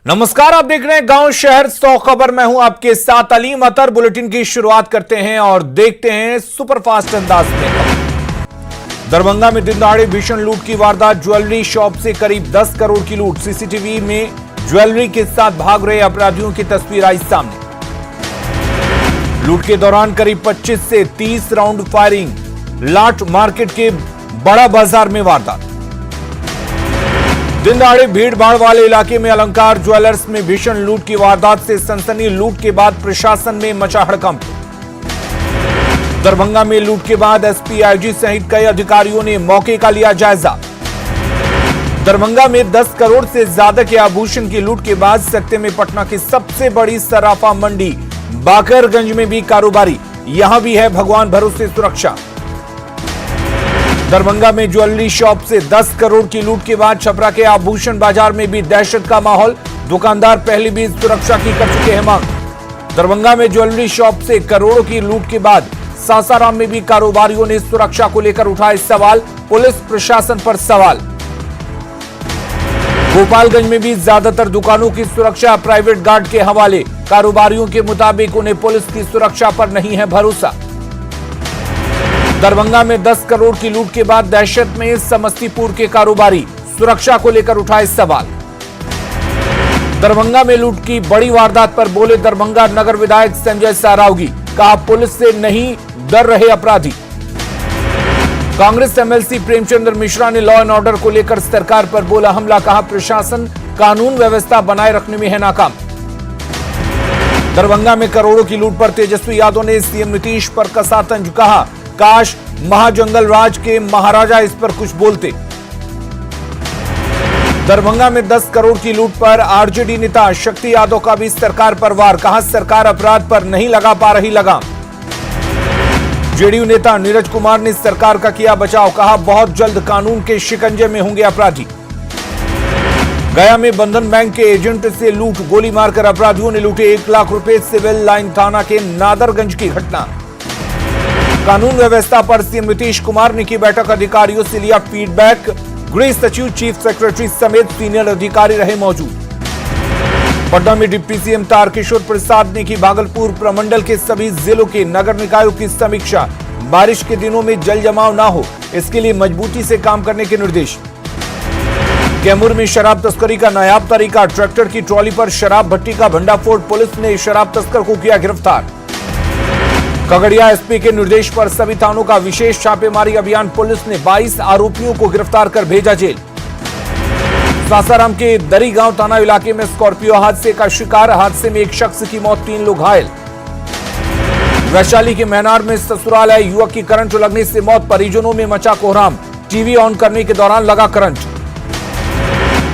नमस्कार, आप देख रहे हैं गांव शहर 100 खबर। मैं हूं आपके साथ अलीम अतर। बुलेटिन की शुरुआत करते हैं और देखते हैं सुपरफास्ट अंदाज में। दरभंगा में दिन दहाड़े भीषण लूट की वारदात। ज्वेलरी शॉप से करीब 10 करोड़ की लूट। सीसीटीवी में ज्वेलरी के साथ भाग रहे अपराधियों की तस्वीर आई सामने। लूट के दौरान करीब 25 से 30 राउंड फायरिंग। लाट मार्केट के बड़ा बाजार में वारदात। दिन दहाड़े भीड़ भाड़ वाले इलाके में अलंकार ज्वेलर्स में भीषण लूट की वारदात से सनसनी। लूट के बाद प्रशासन में मचा हड़कंप। दरभंगा में लूट के बाद एसपी, आईजी सहित कई अधिकारियों ने मौके का लिया जायजा। दरभंगा में 10 करोड़ से ज्यादा के आभूषण की लूट के बाद सत्ते में पटना की सबसे बड़ी सराफा मंडी बाकरगंज में भी कारोबारी। यहां भी है भगवान भरोसे सुरक्षा। दरभंगा में ज्वेलरी शॉप से 10 करोड़ की लूट के बाद छपरा के आभूषण बाजार में भी दहशत का माहौल। दुकानदार पहले भी सुरक्षा की कर चुके हैं मांग। दरभंगा में ज्वेलरी शॉप से करोड़ों की लूट के बाद सासाराम में भी कारोबारियों ने सुरक्षा को लेकर उठाए सवाल। पुलिस प्रशासन पर सवाल। गोपालगंज में भी ज्यादातर दुकानों की सुरक्षा प्राइवेट गार्ड के हवाले। कारोबारियों के मुताबिक उन्हें पुलिस की सुरक्षा पर नहीं है भरोसा। दरभंगा में 10 करोड़ की लूट के बाद दहशत में समस्तीपुर के कारोबारी। सुरक्षा को लेकर उठाए सवाल। दरभंगा में लूट की बड़ी वारदात पर बोले दरभंगा नगर विधायक संजय सारावगी। कहा, पुलिस से नहीं डर रहे अपराधी। कांग्रेस एमएलसी प्रेमचंद्र मिश्रा ने लॉ एंड ऑर्डर को लेकर सरकार पर बोला हमला। कहा, प्रशासन कानून व्यवस्था बनाए रखने में है नाकाम। दरभंगा में करोड़ों की लूट पर तेजस्वी यादव ने सीएम नीतीश पर कसा तंज। कहा, काश महाजंगल राज के महाराजा इस पर कुछ बोलते। दरभंगा में 10 करोड़ की लूट पर आरजेडी नेता शक्ति यादव का भी सरकार पर वार। कहा, सरकार अपराध पर नहीं लगा पा रही लगाम। जेडीयू नेता नीरज कुमार ने सरकार का किया बचाव। कहा, बहुत जल्द कानून के शिकंजे में होंगे अपराधी। गया में बंधन बैंक के एजेंट से लूट। गोली मारकर अपराधियों ने लूटे 1 लाख रुपए। सिविल लाइन थाना के नादरगंज की घटना। कानून व्यवस्था पर सीएम नीतीश कुमार ने की बैठक। अधिकारियों से लिया फीडबैक। गृह सचिव, चीफ सेक्रेटरी समेत सीनियर अधिकारी रहे मौजूद। पटना में डिप्टी सीएम तारकिशोर प्रसाद ने की भागलपुर प्रमंडल के सभी जिलों के नगर निकायों की समीक्षा। बारिश के दिनों में जल जमाव न हो, इसके लिए मजबूती से काम करने के निर्देश। कैमूर में शराब तस्करी का नायाब तरीका। ट्रैक्टर की ट्रॉली पर शराब भट्टी का भंडाफोड़। पुलिस ने शराब तस्कर को किया गिरफ्तार। खगड़िया एसपी के निर्देश पर सभी थानों का विशेष छापेमारी अभियान। पुलिस ने 22 आरोपियों को गिरफ्तार कर भेजा जेल। सासाराम के दरी गांव थाना इलाके में स्कॉर्पियो हादसे का शिकार। हादसे में एक शख्स की मौत, 3 लोग घायल। वैशाली के मैनार में ससुराल आए युवक की करंट लगने से मौत। परिजनों में मचा कोहराम। टीवी ऑन करने के दौरान लगा करंट।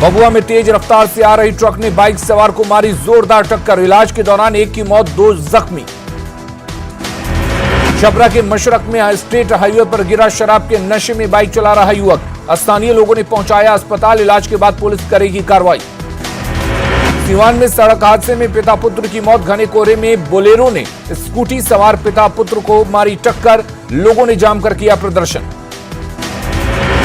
भभुआ में तेज रफ्तार से आ रही ट्रक ने बाइक सवार को मारी जोरदार टक्कर। इलाज के दौरान एक की मौत, 2 जख्मी। छपरा के मशरक में स्टेट हाईवे पर गिरा शराब के नशे में बाइक चला रहा युवक। स्थानीय लोगों ने पहुंचाया अस्पताल। इलाज के बाद पुलिस करेगी कार्रवाई। सीवान में सड़क हादसे में पिता पुत्र की मौत। घने कोहरे में बोलेरो ने स्कूटी सवार पिता पुत्र को मारी टक्कर। लोगों ने जाम कर किया प्रदर्शन।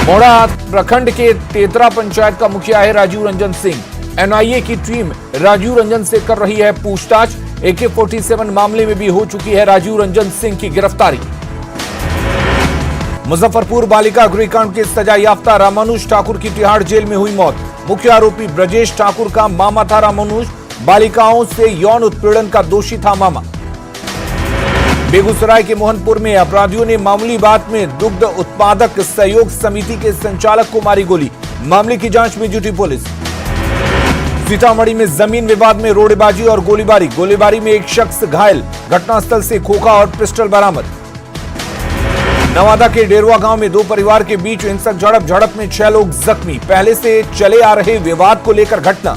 मोड़ा प्रखंड के तेतरा पंचायत का मुखिया है राजीव रंजन सिंह। एनआईए की टीम राजीव रंजन से कर रही है पूछताछ। AK-47 मामले में भी हो चुकी है राजीव रंजन सिंह की गिरफ्तारी। मुजफ्फरपुर बालिका गृहकांड के सजा याफ्ता रामानुज ठाकुर की तिहाड़ जेल में हुई मौत। मुख्य आरोपी ब्रजेश ठाकुर का मामा था रामानुज। बालिकाओं से यौन उत्पीड़न का दोषी था मामा। बेगूसराय के मोहनपुर में अपराधियों ने मामूली बात में दुग्ध उत्पादक सहयोग समिति के संचालक को मारी गोली। मामले की जांच में जुटी पुलिस। सीतामढ़ी में जमीन विवाद में रोड़ेबाजी और गोलीबारी। गोलीबारी में एक शख्स घायल। घटनास्थल से खोखा और पिस्टल बरामद। नवादा के डेरवा गांव में 2 परिवार के बीच हिंसक झड़प में 6 लोग जख्मी। पहले से चले आ रहे विवाद को लेकर घटना।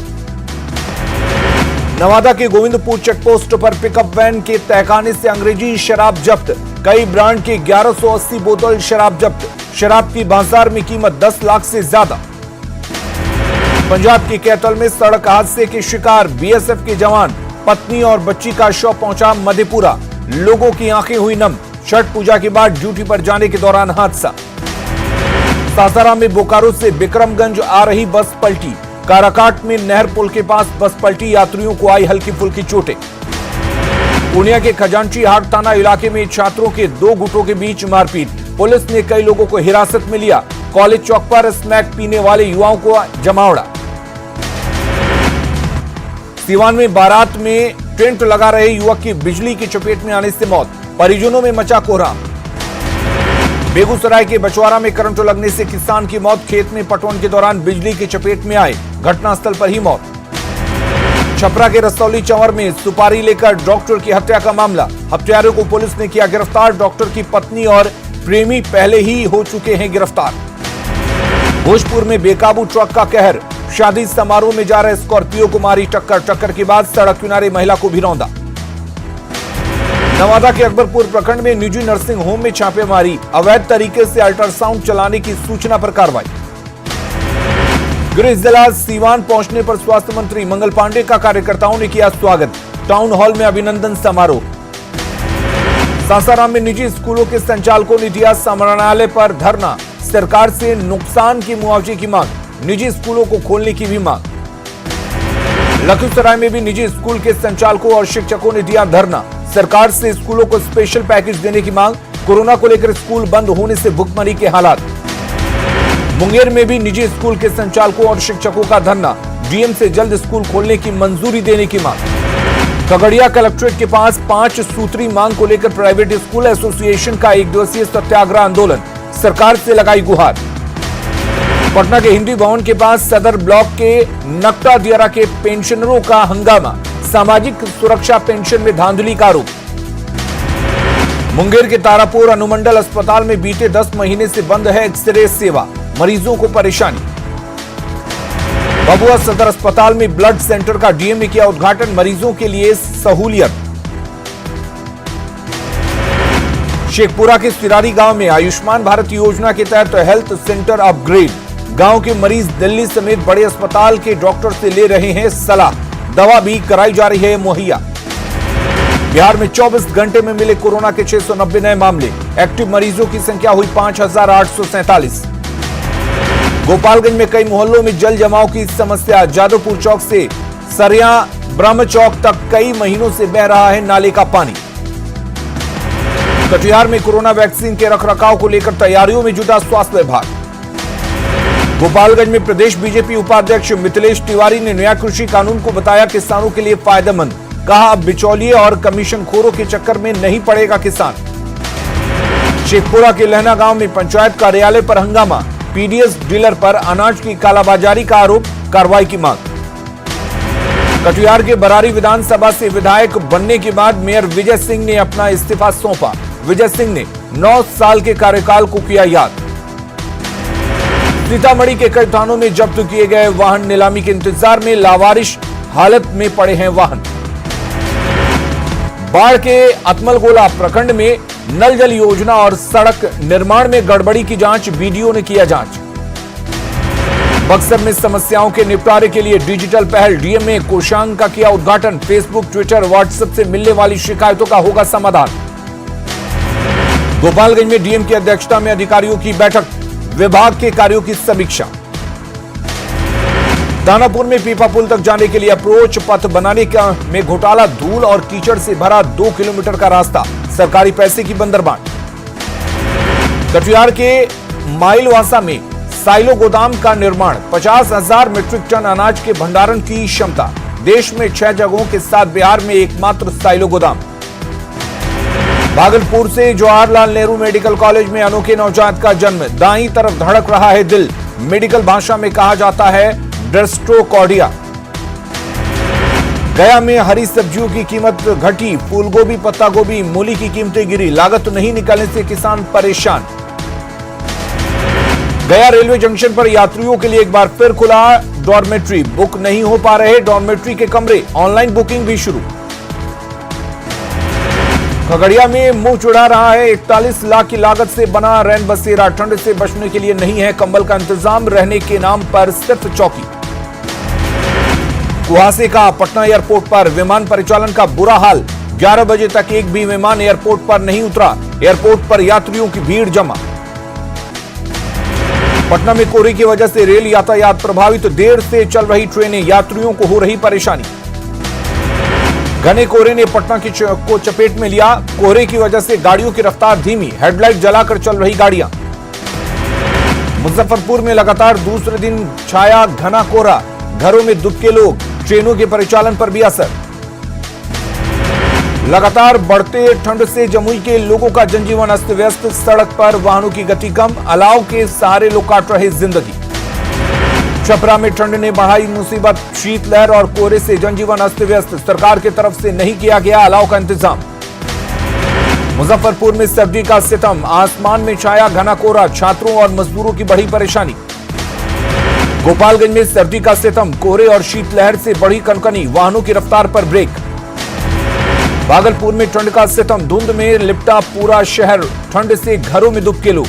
नवादा के गोविंदपुर चेकपोस्ट पर पिकअप वैन के तहखाने से अंग्रेजी शराब जब्त। कई ब्रांड के 1180 बोतल शराब जब्त। शराब की बाजार में कीमत 10 लाख से ज्यादा। पंजाब के कैथल में सड़क हादसे के शिकार बीएसएफ के जवान। पत्नी और बच्ची का शव पहुंचा मधेपुरा। लोगों की आंखें हुई नम। छठ पूजा के बाद ड्यूटी पर जाने के दौरान हादसा। सासाराम में बोकारो से बिक्रमगंज आ रही बस पलटी। काराकाट में नहर पुल के पास बस पलटी, यात्रियों को आई हल्की फुल्की चोटें। पूर्णिया के खजांची हाट थाना इलाके में छात्रों के दो गुटों के बीच मारपीट, पुलिस ने कई लोगों को हिरासत में लिया। कॉलेज चौक पर स्मैक पीने वाले युवाओं को जमावड़ा। सीवान में बारात में टेंट लगा रहे युवक की बिजली की चपेट में आने से मौत, परिजनों में मचा कोहराम। बेगूसराय के बछवाड़ा में करंट लगने से किसान की मौत, खेत में पटवन के दौरान बिजली की चपेट में आए, घटनास्थल पर ही मौत। छपरा के रसौली चंवर में सुपारी लेकर डॉक्टर की हत्या का मामला, हत्यारों को पुलिस ने किया गिरफ्तार। डॉक्टर की पत्नी और प्रेमी पहले ही हो चुके हैं गिरफ्तार। भोजपुर में बेकाबू ट्रक का कहर, शादी समारोह में जा रहे स्कॉर्पियो को मारी टक्कर, टक्कर के बाद सड़क किनारे महिला को भी रौंदा। नवादा के अकबरपुर प्रखंड में निजी नर्सिंग होम में छापेमारी, अवैध तरीके से अल्ट्रासाउंड चलाने की सूचना पर कार्रवाई। गृह जिला सीवान पहुंचने पर स्वास्थ्य मंत्री मंगल पांडे का कार्यकर्ताओं ने किया स्वागत, टाउन हॉल में अभिनंदन समारोह। सासाराम में निजी स्कूलों के संचालकों ने दिया समाहरणालय पर धरना, सरकार से नुकसान के मुआवजे की मांग, निजी स्कूलों को खोलने की भी मांग। लखीसराय में भी निजी स्कूल के संचालकों और शिक्षकों ने दिया धरना, सरकार से स्कूलों को स्पेशल पैकेज देने की मांग, कोरोना को लेकर स्कूल बंद होने से भुखमरी के हालात। मुंगेर में भी निजी स्कूल के संचालकों और शिक्षकों का धरना, डीएम से जल्द स्कूल खोलने की मंजूरी देने की मांग। खगड़िया कलेक्ट्रेट के पास 5 सूत्री मांग को लेकर प्राइवेट स्कूल एसोसिएशन का 1 दिवसीय सत्याग्रह आंदोलन, सरकार से लगाई गुहार। पटना के हिंदी भवन के पास सदर ब्लॉक के नकटा दियारा के पेंशनरों का हंगामा, सामाजिक सुरक्षा पेंशन में धांधली का आरोप। मुंगेर के तारापुर अनुमंडल अस्पताल में बीते 10 महीने से बंद है एक्सरे सेवा, मरीजों को परेशानी। भभुआ सदर अस्पताल में ब्लड सेंटर का डीएम ने किया उद्घाटन, मरीजों के लिए सहूलियत। शेखपुरा के सिरारी गांव में आयुष्मान भारत योजना के तहत हेल्थ सेंटर अपग्रेड, गांव के मरीज दिल्ली समेत बड़े अस्पताल के डॉक्टर से ले रहे हैं सलाह, दवा भी कराई जा रही है मुहैया। बिहार में 24 घंटे में मिले कोरोना के 690 नए मामले, एक्टिव मरीजों की संख्या हुई 5847। गोपालगंज में कई मोहल्लों में जल जमाव की समस्या, जादवपुर चौक से सरिया ब्रह्म चौक तक कई महीनों से बह रहा है नाले का पानी। कटिहार में कोरोना वैक्सीन के रखरखाव को लेकर तैयारियों में जुटा स्वास्थ्य विभाग। गोपालगंज में प्रदेश बीजेपी उपाध्यक्ष मिथिलेश तिवारी ने नया कृषि कानून को बताया किसानों के लिए फायदेमंद, कहा अब बिचौलिए और कमीशनखोरों के चक्कर में नहीं पड़ेगा किसान। शेखपुरा के लहना गांव में पंचायत कार्यालय पर हंगामा, पीडीएस डीलर पर अनाज की कालाबाजारी का आरोप, कार्रवाई की मांग। कटिहार के बरारी विधानसभा से विधायक बनने के बाद मेयर विजय सिंह ने अपना इस्तीफा सौंपा, विजय सिंह ने 9 साल के कार्यकाल को किया याद। सीतामढ़ी के कई थानों में जब्त किए गए वाहन, नीलामी के इंतजार में लावारिश हालत में पड़े हैं वाहन। बाढ़ के अतमलगोला प्रखंड में नल जल योजना और सड़क निर्माण में गड़बड़ी की जांच, बीडीओ ने किया जांच। बक्सर में समस्याओं के निपटारे के लिए डिजिटल पहल, डीएम ने कोषांग का किया उद्घाटन, फेसबुक, ट्विटर, व्हाट्सएप से मिलने वाली शिकायतों का होगा समाधान। गोपालगंज में डीएम की अध्यक्षता में अधिकारियों की बैठक, विभाग के कार्यों की समीक्षा। दानापुर में पीपा पुल तक जाने के लिए अप्रोच पथ बनाने का में घोटाला, धूल और कीचड़ से भरा 2 किलोमीटर का रास्ता, सरकारी पैसे की बंदरबांट। कटिहार के माइलवासा में साइलो गोदाम का निर्माण, 50,000 मीट्रिक टन अनाज के भंडारण की क्षमता, देश में 6 जगहों के साथ बिहार में एकमात्र साइलो गोदाम। भागलपुर से जवाहरलाल नेहरू मेडिकल कॉलेज में अनोखे नवजात का जन्म, दाईं तरफ धड़क रहा है दिल, मेडिकल भाषा में कहा जाता है ड्रेस्ट्रोकॉर्डिया। गया में हरी सब्जियों की कीमत घटी, फूलगोभी, पत्ता गोभी, मूली की कीमतें गिरी, लागत नहीं निकालने से किसान परेशान। गया रेलवे जंक्शन पर यात्रियों के लिए एक बार फिर खुला डॉर्मेट्री, बुक नहीं हो पा रहे डॉर्मेट्री के कमरे, ऑनलाइन बुकिंग भी शुरू। खगड़िया में मुंह चढ़ा रहा है 41 लाख की लागत से बना रैन बसेरा, ठंड से बचने के लिए नहीं है कंबल का इंतजाम, रहने के नाम पर सिर्फ चौकी। कुहासे का पटना एयरपोर्ट पर विमान परिचालन का बुरा हाल, 11 बजे तक एक भी विमान एयरपोर्ट पर नहीं उतरा, एयरपोर्ट पर यात्रियों की भीड़ जमा। पटना में कोहरे की वजह से रेल यातायात प्रभावित, देर से चल रही ट्रेनें, यात्रियों को हो रही परेशानी। घने कोहरे ने पटना को चपेट में लिया, कोहरे की वजह से गाड़ियों की रफ्तार धीमी, हेडलाइट जलाकर चल रही गाड़ियां। मुजफ्फरपुर में लगातार दूसरे दिन छाया घना कोहरा, घरों में दुबके लोग, ट्रेनों के परिचालन पर भी असर। लगातार बढ़ते ठंड से जमुई के लोगों का जनजीवन अस्त व्यस्त, सड़क पर वाहनों की गति कम, अलाव के सहारे लोग काट रहे जिंदगी। छपरा में ठंड ने बढ़ाई मुसीबत, शीतलहर और कोहरे से जनजीवन अस्त व्यस्त, सरकार की तरफ से नहीं किया गया अलाव का इंतजाम। मुजफ्फरपुर में सर्दी का सितम, आसमान में छाया घना कोहरा, छात्रों और मजदूरों की बढ़ी परेशानी। गोपालगंज में सर्दी का सितम, कोहरे और शीतलहर से बढ़ी कनकनी, वाहनों की रफ्तार पर ब्रेक। भागलपुर में ठंड का सितम, धुंध में लिपटा पूरा शहर, ठंड से घरों में दुबके लोग।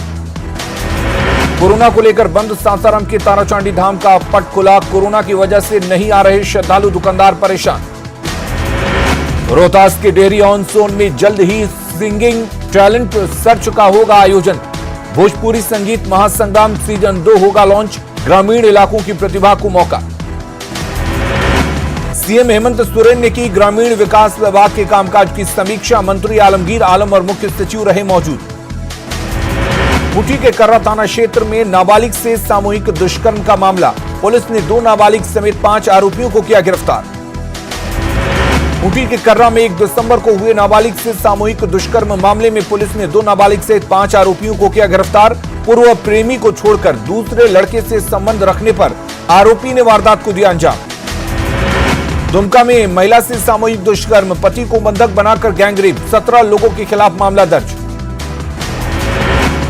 कोरोना को लेकर बंद सासाराम के ताराचांडी धाम का पट खुला, कोरोना की वजह से नहीं आ रहे श्रद्धालु, दुकानदार परेशान। रोहतास के डेहरी ऑन सोन में जल्द ही सिंगिंग टैलेंट सर्च का होगा आयोजन, भोजपुरी संगीत महासंग्राम सीजन 2 होगा लॉन्च, ग्रामीण इलाकों की प्रतिभा को मौका। सीएम हेमंत सोरेन ने की ग्रामीण विकास विभाग के कामकाज की समीक्षा, मंत्री आलमगीर आलम और मुख्य सचिव रहे मौजूद। खूंटी के कर्रा थाना क्षेत्र में नाबालिग से सामूहिक दुष्कर्म का मामला, पुलिस ने 2 नाबालिग समेत 5 आरोपियों को किया गिरफ्तार। खूंटी के कर्रा में 1 दिसंबर को हुए नाबालिग से सामूहिक दुष्कर्म मामले में पुलिस ने 2 नाबालिग सहित 5 आरोपियों को किया गिरफ्तार। पूर्व प्रेमी को छोड़कर दूसरे लड़के से संबंध रखने पर आरोपी ने वारदात को दिया अंजाम। दुमका में महिला से सामूहिक दुष्कर्म, पति को बंधक बनाकर गैंगरेप, 17 लोगों के खिलाफ मामला दर्ज।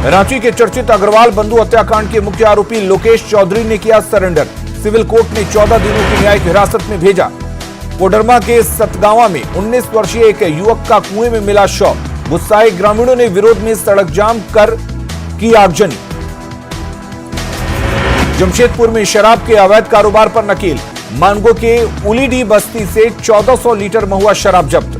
रांची के चर्चित अग्रवाल बंधु हत्याकांड के मुख्य आरोपी लोकेश चौधरी ने किया सरेंडर, सिविल कोर्ट ने 14 दिनों की न्यायिक हिरासत में भेजा। कोडरमा के सतगावा में 19 वर्षीय एक युवक का कुएं में मिला शव, गुस्साए ग्रामीणों ने विरोध में सड़क जाम कर की आगजनी। जमशेदपुर में शराब के अवैध कारोबार पर नकेल, मानगो के उलीडी बस्ती से 1400 लीटर महुआ शराब जब्त।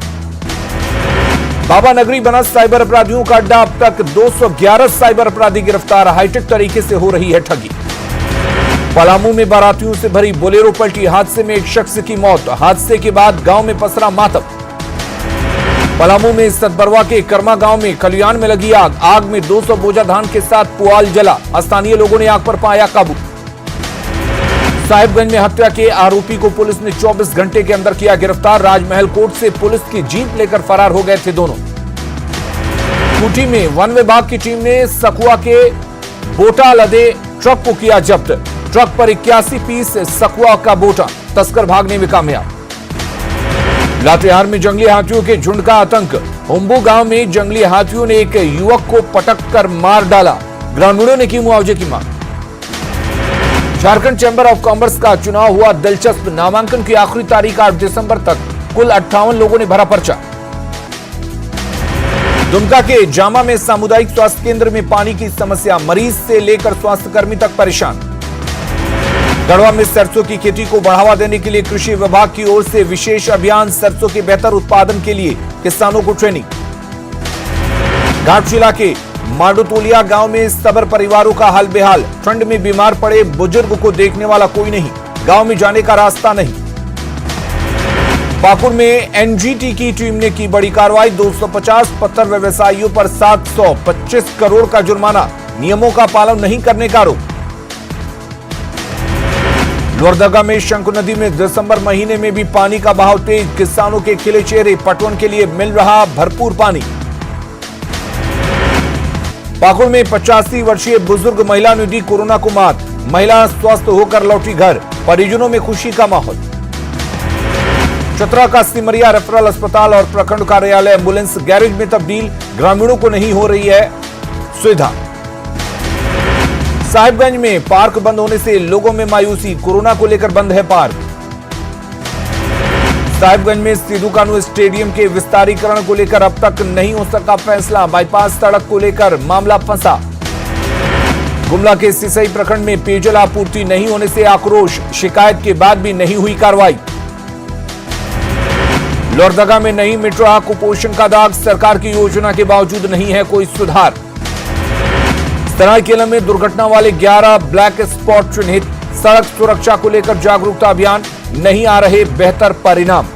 बाबा नगरी बना साइबर अपराधियों का अड्डा, अब तक 211 साइबर अपराधी गिरफ्तार, हाईटेक तरीके से हो रही है ठगी। पलामू में बारातियों से भरी बोलेरो पलटी, हादसे में एक शख्स की मौत, हादसे के बाद गांव में पसरा मातम। पलामू में सतबरवा के कर्मा गांव में खलियान में लगी आग, आग में 200 बोझा धान के साथ पुआल जला, स्थानीय लोगों ने आग पर पाया काबू। साहिबगंज में हत्या के आरोपी को पुलिस ने 24 घंटे के अंदर किया गिरफ्तार, राजमहल कोर्ट से पुलिस की जीप लेकर फरार हो गए थे दोनों। खूंटी में वन विभाग की टीम ने सखुआ के बोटा लदे ट्रक को किया जब्त, ट्रक पर 81 पीस सखुआ का बोटा, तस्कर भागने में कामयाब। लातेहार में जंगली हाथियों के झुंड का आतंक, हुम्बू गांव में जंगली हाथियों ने एक युवक को पटक कर मार डाला, ग्रामीणों ने की मुआवजे की मांग। झारखंड चैंबर ऑफ कॉमर्स का चुनाव हुआ दिलचस्प, नामांकन की आखिरी तारीख 8 दिसंबर तक, कुल 58 लोगों ने भरा पर्चा। दुमका के जामा में सामुदायिक स्वास्थ्य केंद्र में पानी की समस्या, मरीज से लेकर स्वास्थ्यकर्मी तक परेशान। गढ़वा में सरसों की खेती को बढ़ावा देने के लिए कृषि विभाग की ओर से विशेष अभियान, सरसों के बेहतर उत्पादन के लिए किसानों को ट्रेनिंग। घाटशिला के माडोतोलिया गांव में सबर परिवारों का हाल बेहाल, ठंड में बीमार पड़े बुजुर्ग को देखने वाला कोई नहीं, गांव में जाने का रास्ता नहीं। पाकुड़ में एनजीटी की टीम ने की बड़ी कार्रवाई, 250 पत्थर व्यवसायियों पर 725 करोड़ का जुर्माना, नियमों का पालन नहीं करने का आरोप। लोहरदगा में शंकु नदी में दिसंबर महीने में भी पानी का बहाव तेज, किसानों के खिले चेहरे, पटवन के लिए मिल रहा भरपूर पानी। पाकुड़ में 85 वर्षीय बुजुर्ग महिला ने दी कोरोना को मात, महिला स्वस्थ होकर लौटी घर, परिजनों में खुशी का माहौल। चतरा का सिमरिया रेफरल अस्पताल और प्रखंड कार्यालय एम्बुलेंस गैरेज में तब्दील, ग्रामीणों को नहीं हो रही है सुविधा। साहिबगंज में पार्क बंद होने से लोगों में मायूसी, कोरोना को लेकर बंद है पार्क। साहिबगंज में सिद्धू कानू स्टेडियम के विस्तारीकरण को लेकर अब तक नहीं हो सका फैसला, बाईपास सड़क को लेकर मामला फंसा। गुमला के सिसई प्रखंड में पेयजल आपूर्ति नहीं होने से आक्रोश, शिकायत के बाद भी नहीं हुई कार्रवाई। लोहरदगा में नहीं मिट रहा कुपोषण का दाग, सरकार की योजना के बावजूद नहीं है कोई सुधार। सरायकेला में दुर्घटना वाले 11 ब्लैक स्पॉट चिन्हित, सड़क सुरक्षा को लेकर जागरूकता अभियान, नहीं आ रहे बेहतर परिणाम।